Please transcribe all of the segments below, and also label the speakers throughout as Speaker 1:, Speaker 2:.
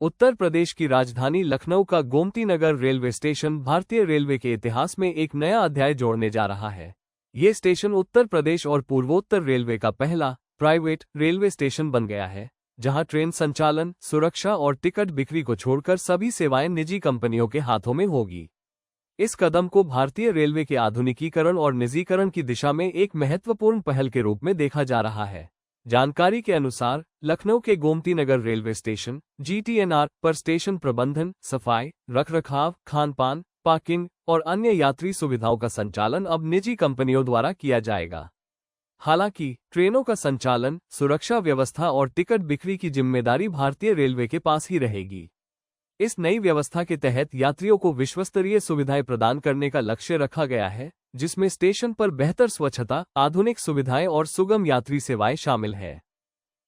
Speaker 1: उत्तर प्रदेश की राजधानी लखनऊ का गोमती नगर रेलवे स्टेशन भारतीय रेलवे के इतिहास में एक नया अध्याय जोड़ने जा रहा है। ये स्टेशन उत्तर प्रदेश और पूर्वोत्तर रेलवे का पहला प्राइवेट रेलवे स्टेशन बन गया है, जहां ट्रेन संचालन, सुरक्षा और टिकट बिक्री को छोड़कर सभी सेवाएं निजी कंपनियों के हाथों में होगी। इस कदम को भारतीय रेलवे के आधुनिकीकरण और निजीकरण की दिशा में एक महत्वपूर्ण पहल के रूप में देखा जा रहा है। जानकारी के अनुसार लखनऊ के Gomti Nagar railway station GTNR पर स्टेशन प्रबंधन, सफाई, रखरखाव, खानपान, पार्किंग और अन्य यात्री सुविधाओं का संचालन अब निजी कंपनियों द्वारा किया जाएगा। हालांकि ट्रेनों का संचालन, सुरक्षा व्यवस्था और टिकट बिक्री की जिम्मेदारी भारतीय रेलवे के पास ही रहेगी। इस नई व्यवस्था के तहत यात्रियों को विश्वस्तरीय सुविधाएं प्रदान करने का लक्ष्य रखा गया है, जिसमें स्टेशन पर बेहतर स्वच्छता, आधुनिक सुविधाएं और सुगम यात्री सेवाएं शामिल हैं।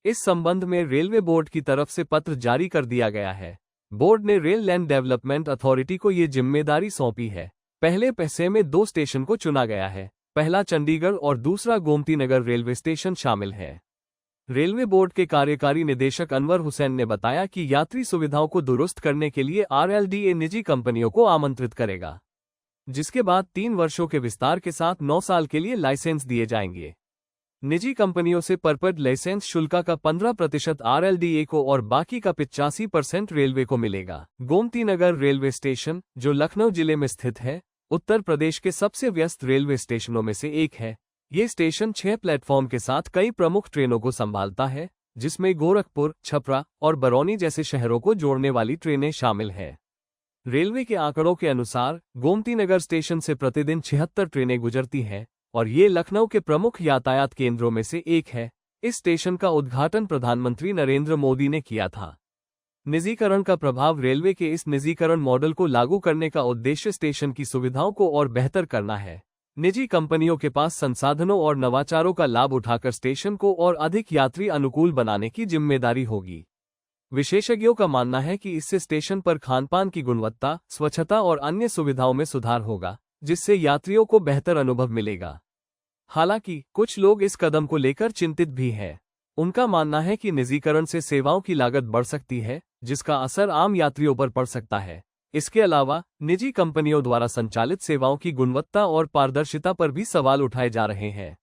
Speaker 1: इस संबंध में रेलवे बोर्ड की तरफ से पत्र जारी कर दिया गया है। बोर्ड ने रेल लैंड डेवलपमेंट अथॉरिटी को ये जिम्मेदारी सौंपी है। पहले पैसे में 2 स्टेशन को चुना गया है। पहला चंडीगढ़ और दूसरा गोमती नगर रेलवे स्टेशन शामिल है। रेलवे बोर्ड के कार्यकारी निदेशक अनवर हुसैन ने बताया कि यात्री सुविधाओं को दुरुस्त करने के लिए RLDA निजी कंपनियों को आमंत्रित करेगा, जिसके बाद 3 वर्षों के विस्तार के साथ 9 साल के लिए लाइसेंस दिए जाएंगे। निजी कंपनियों से परपड लाइसेंस शुल्क का 15% RLDA को और बाकी का 85% रेलवे को मिलेगा। गोमती नगर रेलवे स्टेशन, जो लखनऊ जिले में स्थित है, उत्तर प्रदेश के सबसे व्यस्त रेलवे स्टेशनों में से एक है। ये स्टेशन 6 प्लेटफॉर्म के साथ कई प्रमुख ट्रेनों को संभालता है, जिसमें गोरखपुर, छपरा और बरौनी जैसे शहरों को जोड़ने वाली ट्रेनें शामिल हैं। रेलवे के आंकड़ों के अनुसार गोमती नगर स्टेशन से प्रतिदिन 76 ट्रेनें गुजरती हैं और ये लखनऊ के प्रमुख यातायात केंद्रों में से एक है। इस स्टेशन का उद्घाटन प्रधानमंत्री नरेंद्र मोदी ने किया था। निजीकरण का प्रभाव। रेलवे के इस निजीकरण मॉडल को लागू करने का उद्देश्य स्टेशन की सुविधाओं को और बेहतर करना है। निजी कंपनियों के पास संसाधनों और नवाचारों का लाभ उठाकर स्टेशन को और अधिक यात्री अनुकूल बनाने की जिम्मेदारी होगी। विशेषज्ञों का मानना है कि इससे स्टेशन पर खानपान की गुणवत्ता, स्वच्छता और अन्य सुविधाओं में सुधार होगा, जिससे यात्रियों को बेहतर अनुभव मिलेगा। हालांकि कुछ लोग इस कदम को लेकर चिंतित भी हैं। उनका मानना है कि निजीकरण से सेवाओं की लागत बढ़ सकती है, जिसका असर आम यात्रियों पर पड़ सकता है। इसके अलावा निजी कंपनियों द्वारा संचालित सेवाओं की गुणवत्ता और पारदर्शिता पर भी सवाल उठाए जा रहे हैं।